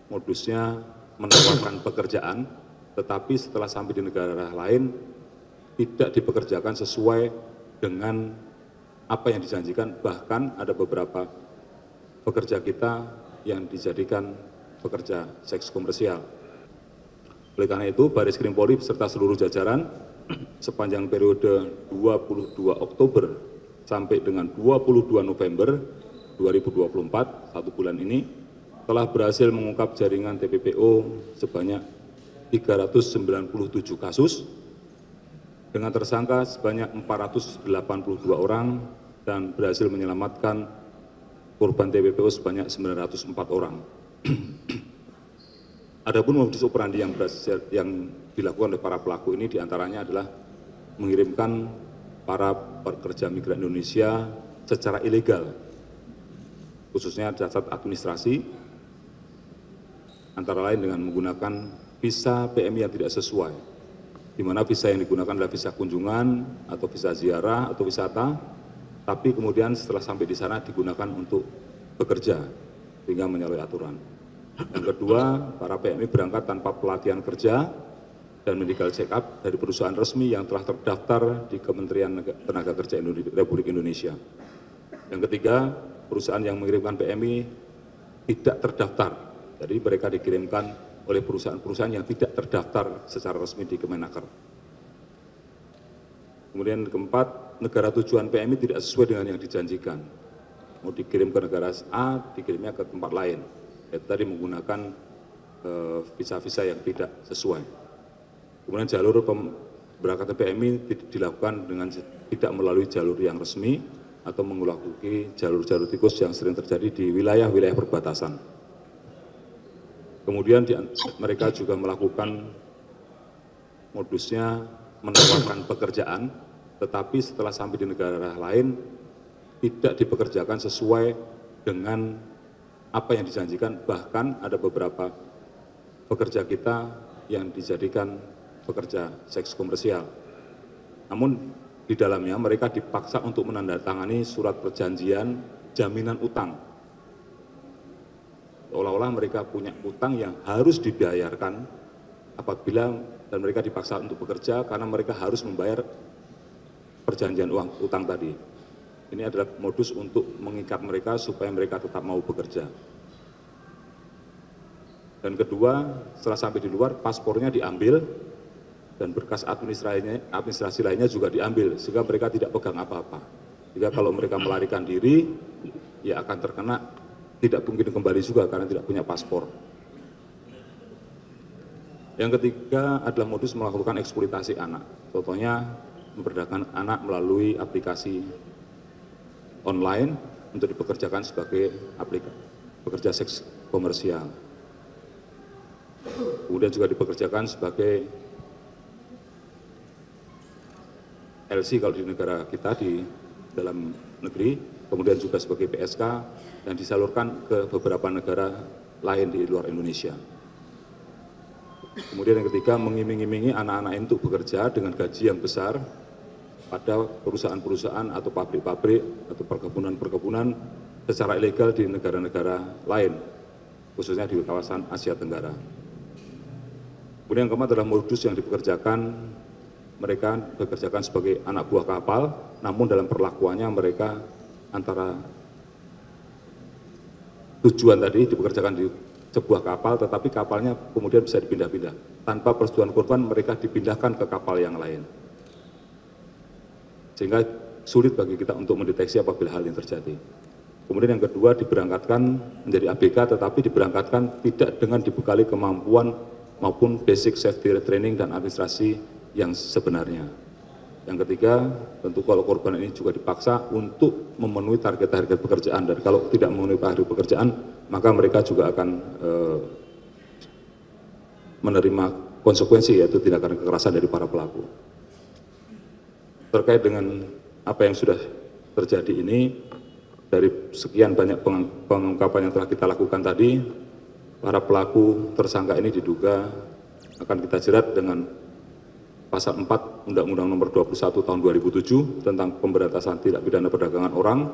modusnya menawarkan pekerjaan, tetapi setelah sampai di negara lain tidak dipekerjakan sesuai dengan apa yang dijanjikan, bahkan ada beberapa pekerja kita yang dijadikan pekerja seks komersial. Oleh karena itu, Baris Krim Polri beserta seluruh jajaran sepanjang periode 22 Oktober sampai dengan 22 November 2024, 1 bulan ini, telah berhasil mengungkap jaringan TPPO sebanyak 397 kasus, dengan tersangka sebanyak 482 orang, dan berhasil menyelamatkan korban TPPO sebanyak 904 orang. Adapun modus operandi yang dilakukan oleh para pelaku ini diantaranya adalah mengirimkan para pekerja migran Indonesia secara ilegal, khususnya cacat administrasi, antara lain dengan menggunakan visa PMI yang tidak sesuai, di mana visa yang digunakan adalah visa kunjungan atau visa ziarah atau wisata, tapi kemudian setelah sampai di sana digunakan untuk bekerja sehingga menyalahi aturan. Yang kedua, para PMI berangkat tanpa pelatihan kerja dan medical check up dari perusahaan resmi yang telah terdaftar di Kementerian Tenaga Kerja Republik Indonesia. Yang ketiga, perusahaan yang mengirimkan PMI tidak terdaftar, jadi mereka dikirimkan oleh perusahaan-perusahaan yang tidak terdaftar secara resmi di Kemenaker. Kemudian keempat, negara tujuan PMI tidak sesuai dengan yang dijanjikan. Mau dikirim ke negara A, dikirimnya ke tempat lain. Yaitu tadi menggunakan visa-visa yang tidak sesuai. Kemudian jalur pemberangkatan PMI dilakukan dengan tidak melalui jalur yang resmi atau mengulangi jalur-jalur tikus yang sering terjadi di wilayah-wilayah perbatasan. Kemudian mereka juga melakukan modusnya menawarkan pekerjaan, tetapi setelah sampai di negara lain tidak dipekerjakan sesuai dengan apa yang dijanjikan, bahkan ada beberapa pekerja kita yang dijadikan pekerja seks komersial. Namun di dalamnya mereka dipaksa untuk menandatangani surat perjanjian jaminan utang. Seolah-olah mereka punya utang yang harus dibayarkan apabila, dan mereka dipaksa untuk bekerja karena mereka harus membayar perjanjian utang tadi. Ini adalah modus untuk mengikat mereka supaya mereka tetap mau bekerja. Dan kedua, setelah sampai di luar, paspornya diambil dan berkas administrasi lainnya juga diambil, sehingga mereka tidak pegang apa-apa. Jika kalau mereka melarikan diri, ya akan terkena, tidak mungkin kembali juga karena tidak punya paspor. Yang ketiga adalah modus melakukan eksploitasi anak. Contohnya memperdagangkan anak melalui aplikasi online untuk dipekerjakan sebagai pekerja seks komersial. Kemudian juga dipekerjakan sebagai LC kalau di negara kita di dalam negeri, kemudian juga sebagai PSK dan disalurkan ke beberapa negara lain di luar Indonesia. Kemudian yang ketiga, mengiming-imingi anak-anak itu bekerja dengan gaji yang besar pada perusahaan-perusahaan atau pabrik-pabrik atau perkebunan-perkebunan secara ilegal di negara-negara lain, khususnya di kawasan Asia Tenggara. Kemudian yang keempat adalah modus yang dipekerjakan, mereka bekerjakan sebagai anak buah kapal, namun dalam perlakuannya mereka antara tujuan tadi dipekerjakan di sebuah kapal, tetapi kapalnya kemudian bisa dipindah-pindah. Tanpa persetujuan korban, mereka dipindahkan ke kapal yang lain. Sehingga sulit bagi kita untuk mendeteksi apabila hal yang terjadi. Kemudian yang kedua, diberangkatkan menjadi ABK, tetapi diberangkatkan tidak dengan dibekali kemampuan maupun basic safety training dan administrasi yang sebenarnya. Yang ketiga, tentu kalau korban ini juga dipaksa untuk memenuhi target-target pekerjaan, dan kalau tidak memenuhi target pekerjaan, maka mereka juga akan menerima konsekuensi, yaitu tindakan kekerasan dari para pelaku. Terkait dengan apa yang sudah terjadi ini, dari sekian banyak pengungkapan yang telah kita lakukan tadi, para pelaku tersangka ini diduga akan kita jerat dengan pasal 4 Undang-Undang Nomor 21 Tahun 2007 tentang pemberantasan tindak pidana perdagangan orang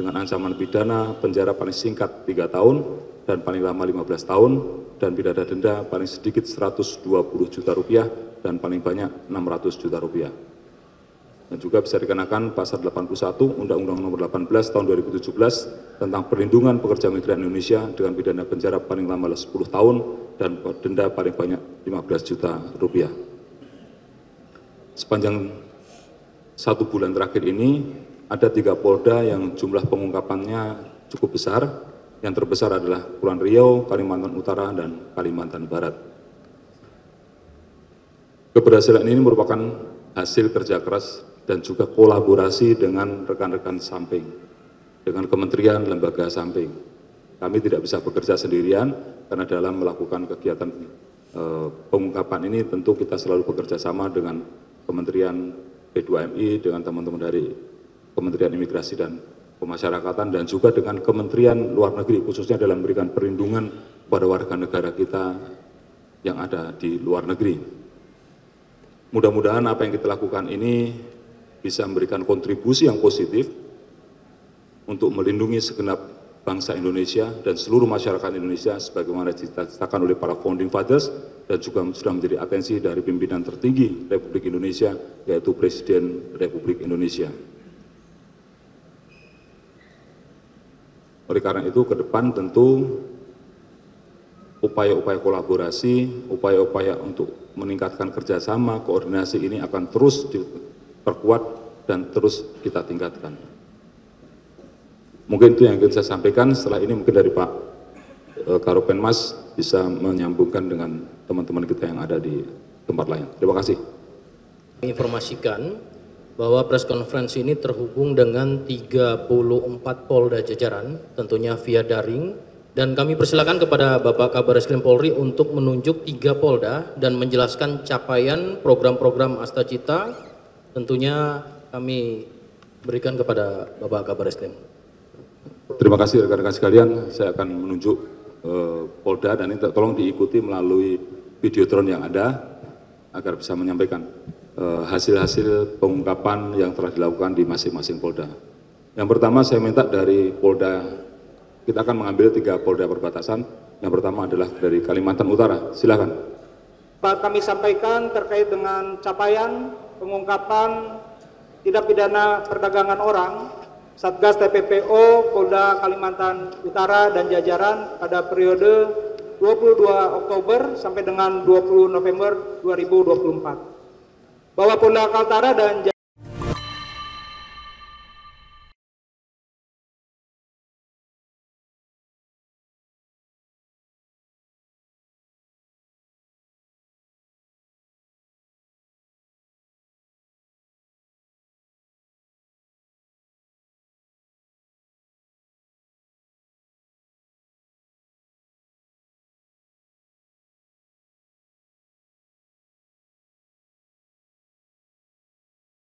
dengan ancaman pidana penjara paling singkat 3 tahun dan paling lama 15 tahun dan pidana denda paling sedikit 120 juta rupiah dan paling banyak 600 juta rupiah. Dan juga bisa dikenakan pasal 81 Undang-Undang Nomor 18 Tahun 2017 tentang perlindungan pekerja migran Indonesia dengan pidana penjara paling lama 10 tahun dan denda paling banyak 15 juta rupiah. Sepanjang 1 bulan terakhir ini ada 3 Polda yang jumlah pengungkapannya cukup besar. Yang terbesar adalah Kepulauan Riau, Kalimantan Utara, dan Kalimantan Barat. Keberhasilan ini merupakan hasil kerja keras dan juga kolaborasi dengan rekan-rekan samping, dengan kementerian, lembaga samping. Kami tidak bisa bekerja sendirian karena dalam melakukan kegiatan pengungkapan ini tentu kita selalu bekerja sama dengan Kementerian P2MI, dengan teman-teman dari Kementerian Imigrasi dan Pemasyarakatan, dan juga dengan Kementerian Luar Negeri, khususnya dalam memberikan perlindungan kepada warga negara kita yang ada di luar negeri. Mudah-mudahan apa yang kita lakukan ini bisa memberikan kontribusi yang positif untuk melindungi segenap bangsa Indonesia dan seluruh masyarakat Indonesia sebagaimana diciptakan oleh para founding fathers dan juga sudah menjadi atensi dari pimpinan tertinggi Republik Indonesia, yaitu Presiden Republik Indonesia. Oleh karena itu ke depan tentu upaya-upaya kolaborasi, upaya-upaya untuk meningkatkan kerjasama, koordinasi ini akan terus diperkuat dan terus kita tingkatkan. Mungkin itu yang ingin saya sampaikan. Setelah ini mungkin dari Pak Karopenmas bisa menyambungkan dengan teman-teman kita yang ada di tempat lain. Terima kasih. Informasikan bahwa press conference ini terhubung dengan 34 Polda jajaran, tentunya via daring, dan kami persilakan kepada Bapak Kabar Eskrim Polri untuk menunjuk 3 Polda dan menjelaskan capaian program-program Astacita. Tentunya kami berikan kepada Bapak Kabar Eskrim. Terima kasih rekan-rekan sekalian. Saya akan menunjuk Polda dan ini tolong diikuti melalui videotron yang ada agar bisa menyampaikan hasil-hasil pengungkapan yang telah dilakukan di masing-masing Polda. Yang pertama saya minta dari Polda, kita akan mengambil 3 Polda perbatasan. Yang pertama adalah dari Kalimantan Utara. Silakan. Kami sampaikan terkait dengan capaian pengungkapan tindak pidana perdagangan orang Satgas TPPO Polda Kalimantan Utara dan jajaran pada periode 22 Oktober sampai dengan 20 November 2024. Bahwa Polda Kaltara dan